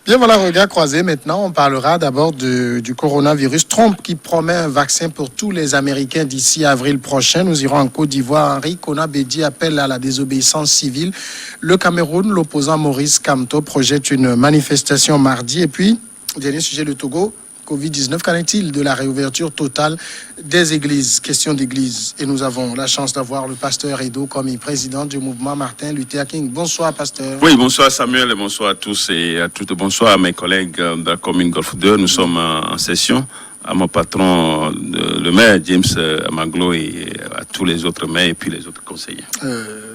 Bien, voilà, regard croisé. Maintenant, on parlera d'abord du coronavirus. Trump qui promet un vaccin pour tous les Américains d'ici avril prochain. Nous irons en Côte d'Ivoire. Henri Konan-Bédié appelle à la désobéissance civile. Le Cameroun, l'opposant Maurice Kamto projette une manifestation mardi. Et puis, dernier sujet, le Togo. Covid-19, qu'en est-il de la réouverture totale des églises? Question d'église. Et nous avons la chance d'avoir le pasteur Edo comme président du mouvement Martin Luther King. Bonsoir, pasteur. Oui, bonsoir Samuel et bonsoir à tous et à toutes. Bonsoir à mes collègues de la commune Golfe 2. Nous sommes en session. À mon patron, le maire James Amaglo et à tous les autres maires et puis les autres conseillers.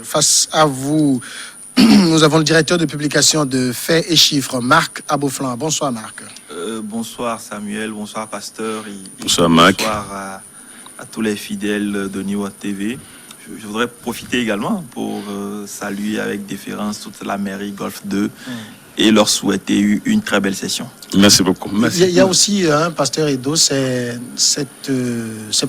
Face à vous, nous avons le directeur de publication de Faits et Chiffres, Marc Aboflan. Bonsoir, Marc. Bonsoir Samuel, bonsoir Pasteur. Bonsoir Marc. Bonsoir à tous les fidèles de New World TV. Je voudrais profiter également pour saluer avec déférence toute la mairie Golfe 2 et leur souhaiter une très belle session. Merci beaucoup. Merci. Il y a aussi, pasteur Edo, ces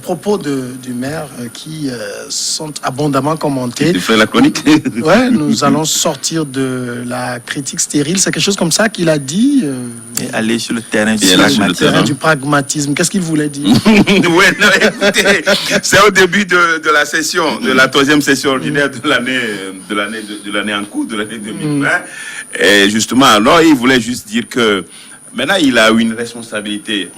propos du maire qui sont abondamment commentés. Tu fais la chronique. Ouais, nous allons sortir de la critique stérile. C'est quelque chose comme ça qu'il a dit. Et aller sur le terrain du pragmatisme. Qu'est-ce qu'il voulait dire? Oui, non, écoutez, c'est au début de la session, de la troisième session ordinaire de l'année en cours, de l'année 2020. Et justement, alors, il voulait juste dire que maintenant, il a une responsabilité,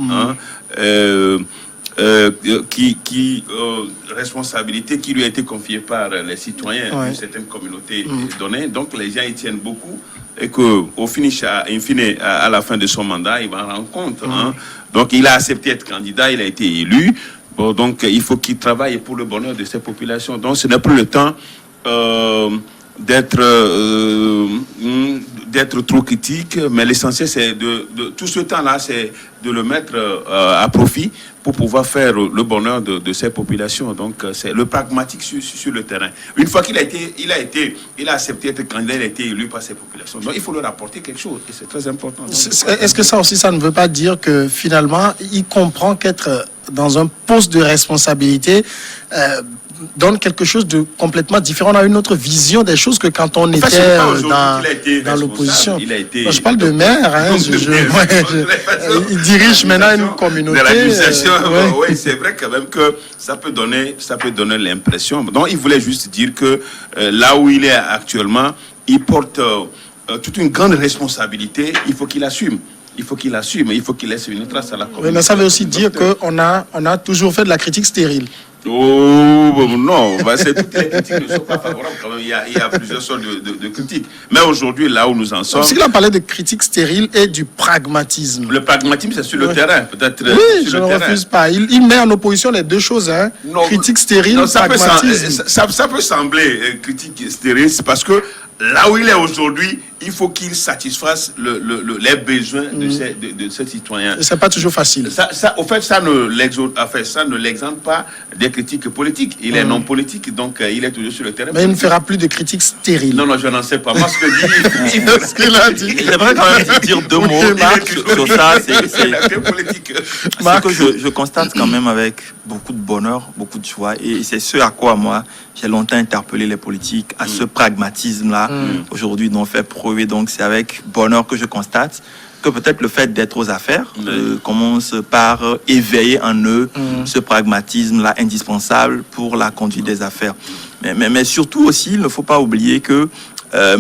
responsabilité qui lui a été confiée par les citoyens d'une certaine communauté donnée. Donc, les gens y tiennent beaucoup et qu'au finish, à la fin de son mandat, il va en rendre compte. Donc, il a accepté d'être candidat, il a été élu. Bon, donc, il faut qu'il travaille pour le bonheur de ces populations. Donc, ce n'est plus le temps d'être trop critique, mais l'essentiel c'est de tout ce temps-là, c'est de le mettre à profit pour pouvoir faire le bonheur de ces populations. Donc c'est le pragmatique sur le terrain. Une fois qu'il a accepté d'être candidat, il a été élu par ces populations. Donc il faut leur apporter quelque chose et c'est très important. Est-ce que ça aussi, ça ne veut pas dire que finalement, il comprend qu'être dans un poste de responsabilité donne quelque chose de complètement différent. On a une autre vision des choses que quand on était dans l'opposition. Je parle de maire. Il dirige maintenant une communauté. De l'administration, oui, c'est vrai quand même que ça peut donner l'impression. Donc, il voulait juste dire que là où il est actuellement, il porte toute une grande responsabilité. Il faut qu'il assume. Il faut qu'il laisse une trace à la communauté. Oui, mais ça veut aussi dire qu'on a toujours fait de la critique stérile. Oh, non, toutes les critiques ne sont pas favorables quand même. Il y a plusieurs sortes de critiques. Mais aujourd'hui, là où nous en sommes... Parce qu'il a parlé de critique stérile et du pragmatisme. Le pragmatisme, c'est sur le terrain, peut-être. Oui, je ne refuse pas. Il met en opposition les deux choses. Non, critique stérile, non, pragmatisme. Ça peut sembler critique stérile, c'est parce que là où il est aujourd'hui, il faut qu'il satisfasse les besoins de ces citoyens. C'est pas toujours facile. Au fait, ça ne l'exempte pas des critiques politiques. Il est non politique, donc il est toujours sur le terrain. Mais il ne fera plus de critiques stériles. Non, je n'en sais pas. Moi, ce que ce qu'il a dit. J'aimerais quand même dire deux mots sur ça. C'est politique. Ce que je constate quand même avec beaucoup de bonheur, beaucoup de joie, et c'est ce à quoi moi j'ai longtemps interpellé les politiques, à ce pragmatisme-là. Aujourd'hui, dont on fait preuve. Donc c'est avec bonheur que je constate que peut-être le fait d'être aux affaires commence par éveiller en eux ce pragmatisme-là indispensable pour la conduite des affaires. Mais surtout aussi, il ne faut pas oublier que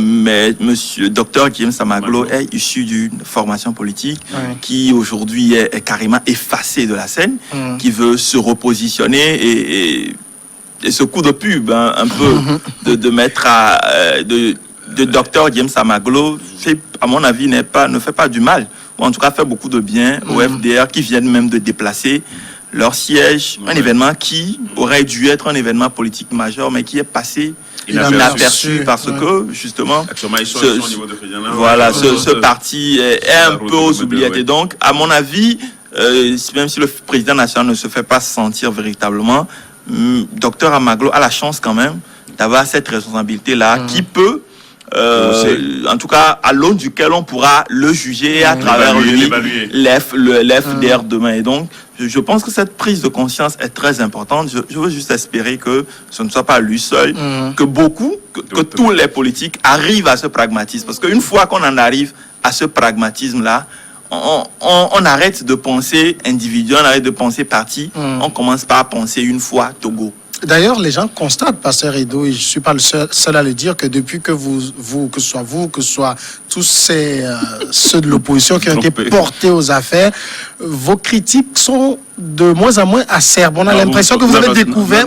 monsieur Dr James Amaglo est issu d'une formation politique qui aujourd'hui est carrément effacée de la scène, qui veut se repositionner et ce coup de pub un peu de mettre de Dr James Amaglo, à mon avis, ne fait pas du mal, ou en tout cas fait beaucoup de bien au FDR qui viennent même de déplacer leur siège, un événement qui aurait dû être un événement politique majeur, mais qui est passé inaperçu parce que, justement, ce parti est un peu aux oubliettes. Et donc, à mon avis, même si le président national ne se fait pas sentir véritablement, Dr Amaglo a la chance quand même d'avoir cette responsabilité-là qui peut en tout cas à l'aune duquel on pourra le juger à travers lui l'FDR demain. Et donc je pense que cette prise de conscience est très importante. Je veux juste espérer que ce ne soit pas lui seul, que tous les politiques arrivent à ce pragmatisme, parce qu'une fois qu'on en arrive à ce pragmatisme-là, on arrête de penser individu, on arrête de penser parti, on commence par penser une fois Togo. D'ailleurs, les gens constatent, Pasteur Edo, et je ne suis pas le seul à le dire, que depuis que que ce soit tous ceux de l'opposition qui ont été portés aux affaires, vos critiques sont de moins en moins acerbes. On a l'impression que vous avez découvert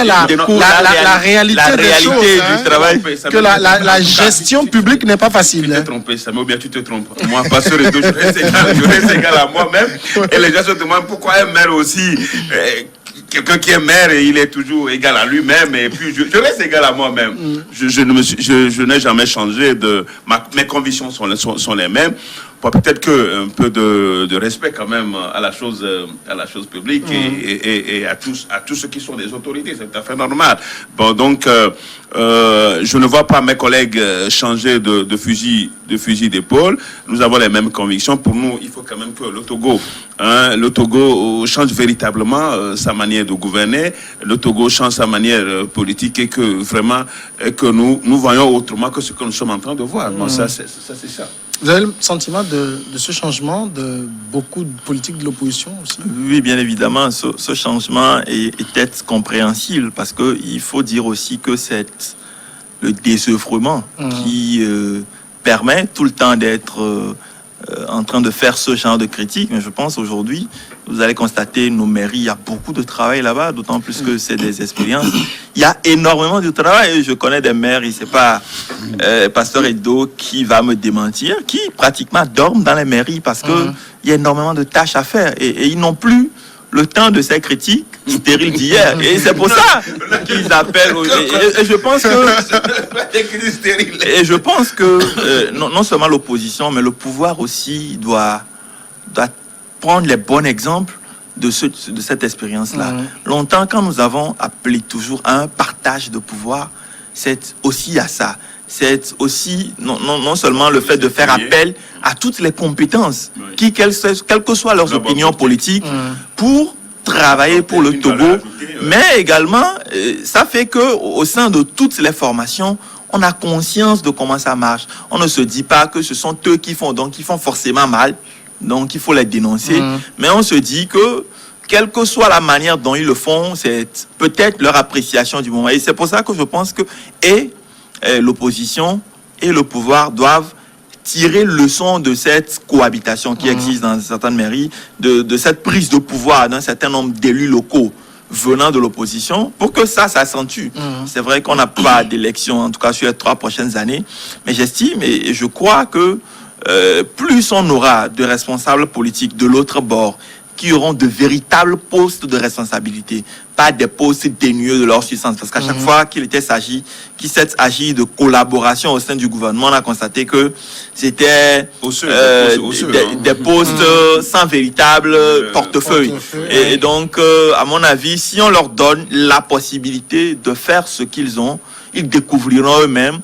la réalité des choses, du travail. Que la gestion publique n'est pas facile. Tu t'es trompé, Samuel, ou bien tu te trompes. Moi, Pasteur Edo, je reste égal à moi-même. Et les gens se demandent pourquoi un maire aussi... quelqu'un qui est maire, il est toujours égal à lui-même, et puis je reste égal à moi-même. Je n'ai jamais changé. Mes convictions sont les mêmes. Peut-être qu'un peu de respect quand même à la chose publique et à tous ceux qui sont des autorités, c'est tout à fait normal. Bon, donc je ne vois pas mes collègues changer de fusil d'épaule. Nous avons les mêmes convictions. Pour nous, il faut quand même que le Togo change véritablement sa manière de gouverner. Le Togo change sa manière politique et que vraiment que nous voyons autrement que ce que nous sommes en train de voir. Bon, ça c'est ça. Vous avez le sentiment de ce changement de beaucoup de politiques de l'opposition aussi? Oui, bien évidemment, ce changement est compréhensible parce qu'il faut dire aussi que c'est le désœuvrement qui permet tout le temps d'être en train de faire ce genre de critique. Mais je pense aujourd'hui, vous allez constater, nos mairies, il y a beaucoup de travail là-bas, d'autant plus que c'est des expériences. Il y a énormément de travail. Je connais des maires, et c'est pas Pasteur Edo qui va me démentir, qui pratiquement dorment dans les mairies parce que il y a énormément de tâches à faire et ils n'ont plus le temps de ces critiques stériles d'hier. Et c'est pour ça qu'ils appellent. Et je pense que non seulement l'opposition, mais le pouvoir aussi doit prendre les bons exemples de cette expérience-là. Longtemps, quand nous avons appelé toujours à un partage de pouvoir, c'est aussi à ça. C'est aussi non seulement le fait de faire appel à toutes les compétences, quelles que soient leurs opinions politiques, pour travailler pour le Togo, mais également, ça fait que au sein de toutes les formations, on a conscience de comment ça marche. On ne se dit pas que ce sont eux qui font, donc ils font forcément mal, donc il faut les dénoncer, mais on se dit que quelle que soit la manière dont ils le font, c'est peut-être leur appréciation du moment. Et c'est pour ça que je pense que l'opposition et le pouvoir doivent tirer leçon de cette cohabitation qui existe dans certaines mairies, de cette prise de pouvoir d'un certain nombre d'élus locaux venant de l'opposition, pour que ça s'accentue. C'est vrai qu'on n'a pas d'élection, en tout cas sur les 3 prochaines années, mais j'estime et je crois que plus on aura de responsables politiques de l'autre bord qui auront de véritables postes de responsabilité, pas des postes dénués de leur substance. Parce qu'à chaque fois qu'il s'est agi de collaboration au sein du gouvernement, on a constaté que c'était des postes sans véritable portefeuille. Et donc, à mon avis, si on leur donne la possibilité de faire ce qu'ils ont, ils découvriront eux-mêmes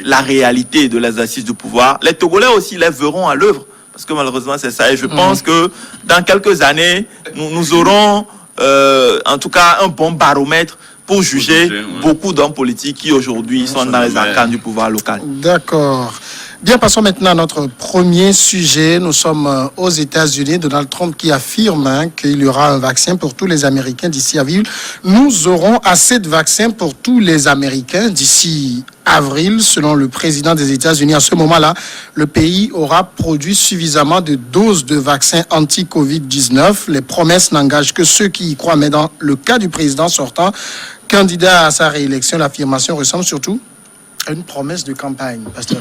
la réalité de l'exercice du pouvoir. Les Togolais aussi les verront à l'œuvre. Parce que malheureusement, c'est ça. Et je pense que dans quelques années, nous aurons en tout cas un bon baromètre pour juger beaucoup d'hommes politiques qui aujourd'hui sont dans les arcanes du pouvoir local. D'accord. Bien, passons maintenant à notre premier sujet. Nous sommes aux États-Unis. Donald Trump qui affirme qu'il y aura un vaccin pour tous les Américains d'ici avril. Nous aurons assez de vaccins pour tous les Américains d'ici avril, selon le président des États-Unis. À ce moment-là, le pays aura produit suffisamment de doses de vaccins anti-Covid-19. Les promesses n'engagent que ceux qui y croient. Mais dans le cas du président sortant, candidat à sa réélection, l'affirmation ressemble surtout à une promesse de campagne, Pasteur.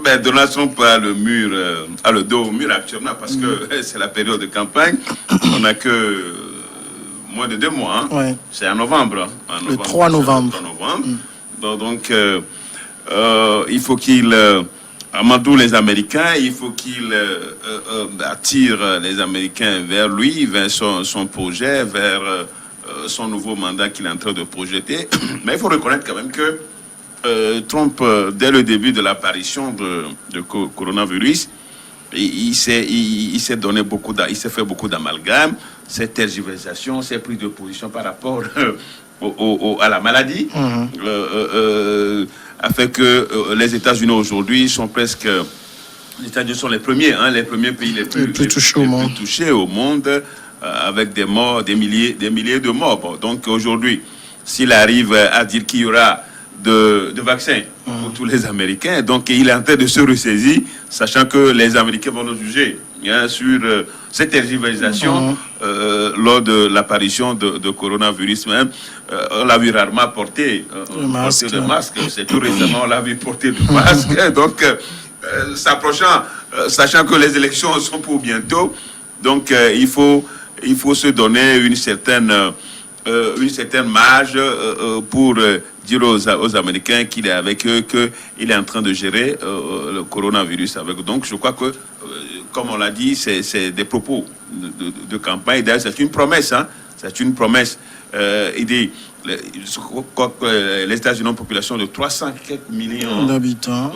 Ben, Donald Trump a le dos au mur actuellement parce que c'est la période de campagne. On n'a que moins de 2 mois. C'est en novembre. Le 3 novembre. Donc, il faut qu'il amadoue les Américains. Il faut qu'il attire les Américains vers lui, vers son projet, vers son nouveau mandat qu'il est en train de projeter. Mais il faut reconnaître quand même que Trump, dès le début de l'apparition de coronavirus, il s'est donné il s'est fait beaucoup d'amalgames, ces tergiversations, ces prises de position par rapport à la maladie, a fait que les États-Unis aujourd'hui sont presque... Les États-Unis sont les premiers pays les plus touchés au monde, avec des morts, des milliers de morts. Bon, donc aujourd'hui, s'il arrive à dire qu'il y aura de vaccins pour tous les Américains, donc il est en train de se ressaisir, sachant que les Américains vont nous juger sur cette tergiversation lors de l'apparition de coronavirus même. On l'a vu rarement porter de masque. C'est tout récemment on l'a vu porter de masque. Donc, s'approchant, sachant que les élections sont pour bientôt, donc il faut se donner une certaine marge pour dire aux Américains qu'il est avec eux, qu'il est en train de gérer le coronavirus avec eux. Donc je crois que, comme on l'a dit, c'est des propos de campagne. D'ailleurs, c'est une promesse. C'est une promesse. Il dit, les États-Unis ont une population de 300 millions d'habitants.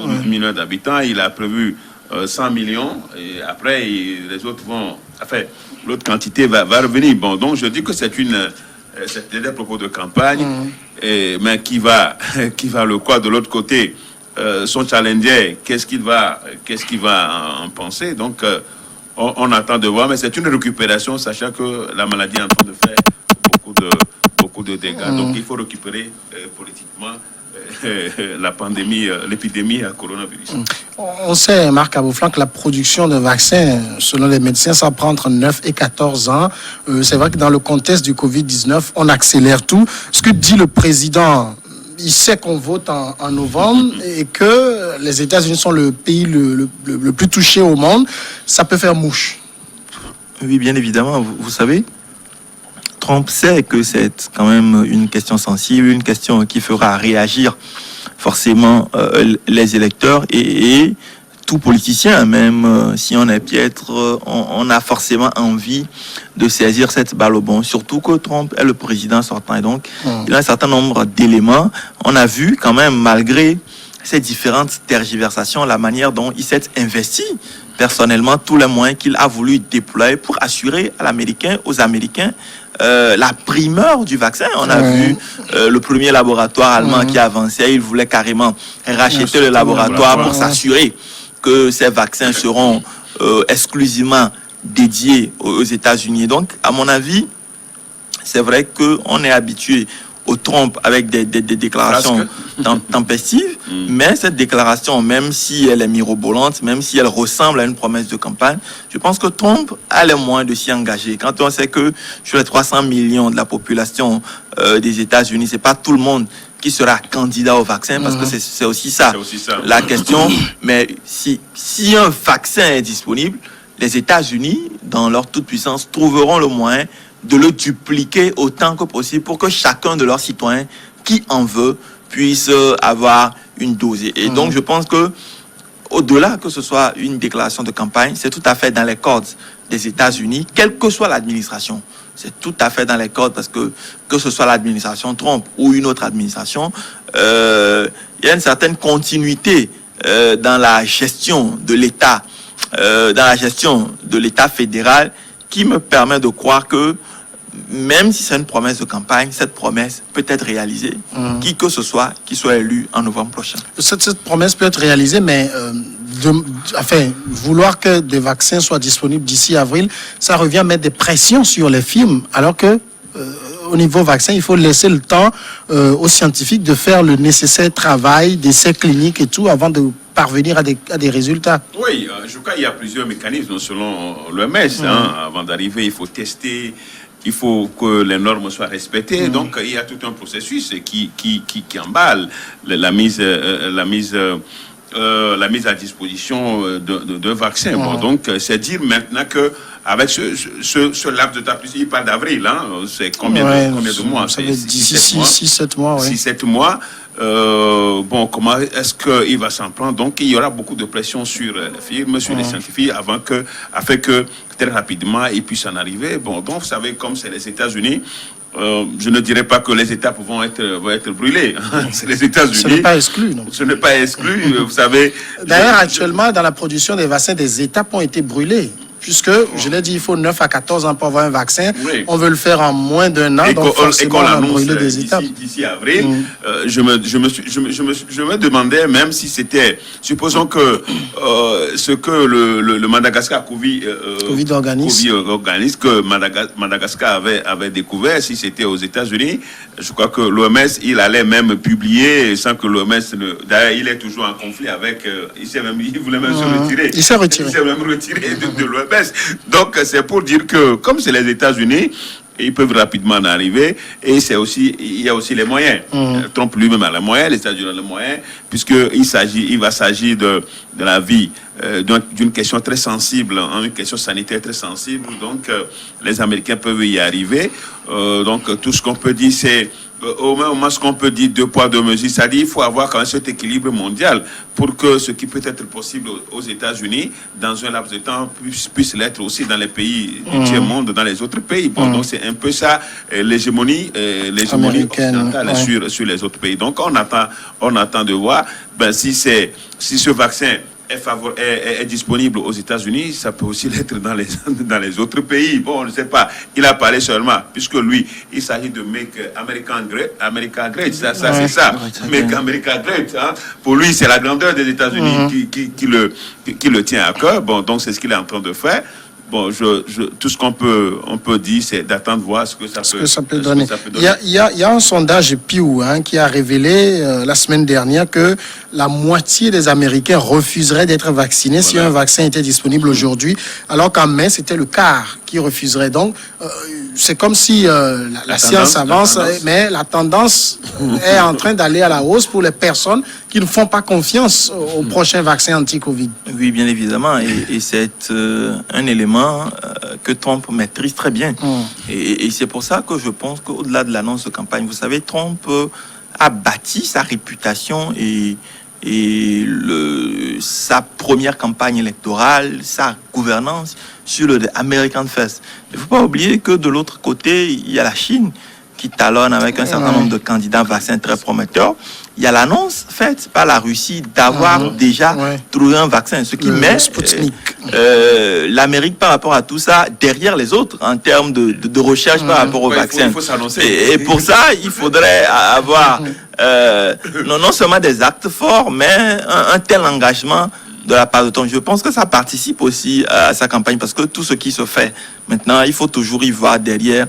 Il a prévu 100 millions. Et après, les autres vont... Enfin, l'autre quantité va revenir. Bon, donc je dis que c'est des propos de campagne, mais qui va le quoi de l'autre côté, son challenger, qu'est-ce qu'il va en penser. Donc, on attend de voir, mais c'est une récupération, sachant que la maladie est en train de faire beaucoup de dégâts. Donc, il faut récupérer politiquement l'épidémie à coronavirus. On sait, Marc Abouflan, que la production de vaccins, selon les médecins, ça prend entre 9 et 14 ans. C'est vrai que dans le contexte du Covid-19, on accélère tout. Ce que dit le président, il sait qu'on vote en novembre et que les États-Unis sont le pays le plus touché au monde. Ça peut faire mouche. Oui, bien évidemment. Vous savez, Trump sait que c'est quand même une question sensible, une question qui fera réagir forcément les électeurs et tout politicien, même si on est piètre, on a forcément envie de saisir cette balle au bond. Surtout que Trump est le président sortant et donc il a un certain nombre d'éléments. On a vu quand même, malgré ces différentes tergiversations, la manière dont il s'est investi personnellement, tous les moyens qu'il a voulu déployer pour assurer aux Américains la primeur du vaccin. On a vu le premier laboratoire allemand qui avançait, il voulait carrément racheter le laboratoire pour s'assurer que ces vaccins seront exclusivement dédiés aux États-Unis. Donc, à mon avis, c'est vrai qu'on est habitué au Trump avec des déclarations tempestives, mais cette déclaration, même si elle est mirobolante, même si elle ressemble à une promesse de campagne, je pense que Trump a les moyens de s'y engager. Quand on sait que sur les 300 millions de la population des États-Unis, c'est pas tout le monde qui sera candidat au vaccin, parce que c'est aussi ça la question. Mais si un vaccin est disponible, les États-Unis, dans leur toute-puissance, trouveront le moyen de le dupliquer autant que possible pour que chacun de leurs citoyens qui en veut puisse avoir une dose. Et donc, je pense que au-delà que ce soit une déclaration de campagne, c'est tout à fait dans les cordes des États-Unis, quelle que soit l'administration. C'est tout à fait dans les cordes parce que ce soit l'administration Trump ou une autre administration, il y a une certaine continuité dans la gestion de l'État, fédéral, qui me permet de croire que même si c'est une promesse de campagne, cette promesse peut être réalisée, qui que ce soit, qui soit élu en novembre prochain. Cette promesse peut être réalisée, mais vouloir que des vaccins soient disponibles d'ici avril, ça revient à mettre des pressions sur les firmes, alors que au niveau vaccin, il faut laisser le temps aux scientifiques de faire le nécessaire travail, d'essais cliniques et tout, avant de parvenir à des résultats. Oui, je crois qu'il y a plusieurs mécanismes selon l'OMS. Avant d'arriver, il faut tester, il faut que les normes soient respectées. Donc, il y a tout un processus qui emballe la mise à disposition de vaccins. Bon, donc, c'est dire maintenant que avec ce laps de temps, il parle d'avril, c'est combien de mois? Ça fait 6-7 mois. 6-7 mois. Comment est-ce qu'il va s'en prendre? Donc, il y aura beaucoup de pression sur les firmes, sur les scientifiques, afin que très rapidement, ils puissent en arriver. Bon, donc, vous savez, comme c'est les États-Unis, je ne dirais pas que les étapes vont être brûlées. C'est les États-Unis. Ce n'est pas exclu. Donc. Ce n'est pas exclu, vous savez. D'ailleurs, actuellement, dans la production des vaccins, des étapes ont été brûlées. puisque, je l'ai dit, il faut 9 à 14 ans pour avoir un vaccin. Oui. On veut le faire en moins d'un an, donc forcément, on a brûlé des étapes. D'ici avril, je me demandais même si c'était, supposons que ce que le Madagascar Covid organise, que Madagascar avait découvert, si c'était aux États-Unis, je crois que l'OMS, il allait même publier sans que l'OMS d'ailleurs, il est toujours en conflit avec, il voulait même se retirer. Il s'est retiré. Il s'est même retiré de l'OMS. Donc, c'est pour dire que, comme c'est les États-Unis, ils peuvent rapidement en arriver, et il y a aussi les moyens. Trump lui-même a les moyens, les États-Unis ont les moyens, puisqu'il va s'agir de la vie, d'une question très sensible, une question sanitaire très sensible. Donc, les Américains peuvent y arriver. Donc, tout ce qu'on peut dire, c'est au moins ce qu'on peut dire, 2 poids 2 mesures, c'est-à-dire il faut avoir quand même cet équilibre mondial pour que ce qui peut être possible aux États-Unis dans un laps de temps puisse l'être aussi dans les pays du tiers-monde, dans les autres pays. Bon, donc c'est un peu ça l'hégémonie occidentale sur les autres pays. Donc on attend de voir si ce vaccin est disponible aux États-Unis, ça peut aussi l'être dans les autres pays. Bon, on ne sait pas. Il a parlé seulement, puisque lui, il s'agit de Make America Great. Ça c'est ça. Make America Great. Hein. Pour lui, c'est la grandeur des États-Unis qui le tient à cœur. Bon, donc c'est ce qu'il est en train de faire. Bon, tout ce qu'on peut dire, c'est d'attendre voir ce que ça peut donner. Il y a un sondage Pew qui a révélé la semaine dernière que la moitié des Américains refuseraient d'être vaccinés si un vaccin était disponible aujourd'hui, alors qu'en mai, c'était le quart qui refuserait. Donc, c'est comme si la science avance, mais la tendance est en train d'aller à la hausse pour les personnes qui ne font pas confiance au prochain vaccin anti-Covid. Oui, bien évidemment, et c'est un élément que Trump maîtrise très bien. Et c'est pour ça que je pense qu'au-delà de l'annonce de campagne, vous savez, Trump a bâti sa réputation et sa première campagne électorale, sa gouvernance sur le American First. Il ne faut pas oublier que de l'autre côté, il y a la Chine qui talonne avec un certain nombre de candidats vaccins très prometteurs. Il y a l'annonce faite par la Russie d'avoir déjà trouvé un vaccin, ce qui met l'Amérique par rapport à tout ça derrière les autres en termes de recherche par rapport au vaccin. Il faut s'annoncer. Et pour ça, il faudrait avoir non seulement des actes forts, mais un tel engagement de la part de Trump. Je pense que ça participe aussi à sa campagne parce que tout ce qui se fait maintenant, il faut toujours y voir derrière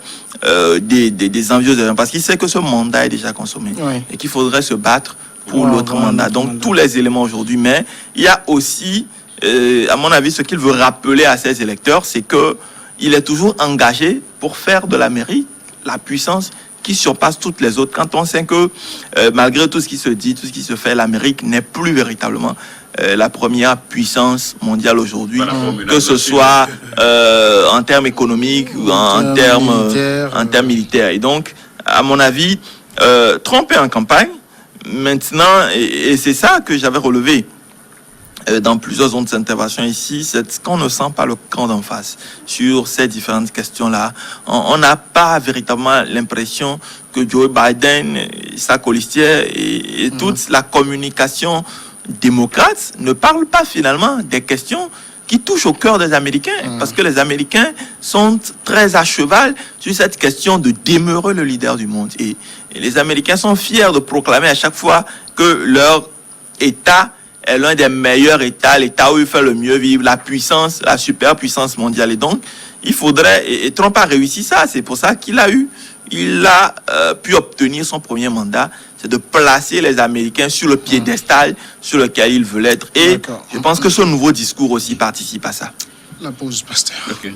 des envieux, parce qu'il sait que ce mandat est déjà consommé et qu'il faudrait se battre pour l'autre mandat. Donc tous les éléments aujourd'hui, mais il y a aussi, à mon avis, ce qu'il veut rappeler à ses électeurs, c'est que il est toujours engagé pour faire de l'Amérique la puissance qui surpasse toutes les autres. Quand on sait que malgré tout ce qui se dit, tout ce qui se fait, l'Amérique n'est plus véritablement la première puissance mondiale aujourd'hui, que ce soit en termes économiques ou en termes militaires. Et donc, à mon avis, Trump est en campagne maintenant, et c'est ça que j'avais relevé dans plusieurs autres interventions ici, c'est qu'on ne sent pas le camp d'en face sur ces différentes questions-là. On n'a pas véritablement l'impression que Joe Biden, sa colistière et toute la communication démocrate ne parle pas finalement des questions qui touchent au cœur des Américains, parce que les Américains sont très à cheval sur cette question de demeurer le leader du monde. Et les Américains sont fiers de proclamer à chaque fois que leur État est l'un des meilleurs États, l'État où il fait le mieux vivre, la puissance, la superpuissance mondiale. Et donc, il faudrait, et Trump a réussi ça, c'est pour ça qu'il a pu obtenir son premier mandat, c'est de placer les Américains sur le piédestal sur lequel ils veulent être. Et je pense que ce nouveau discours aussi participe à ça. La pause, pasteur. Okay.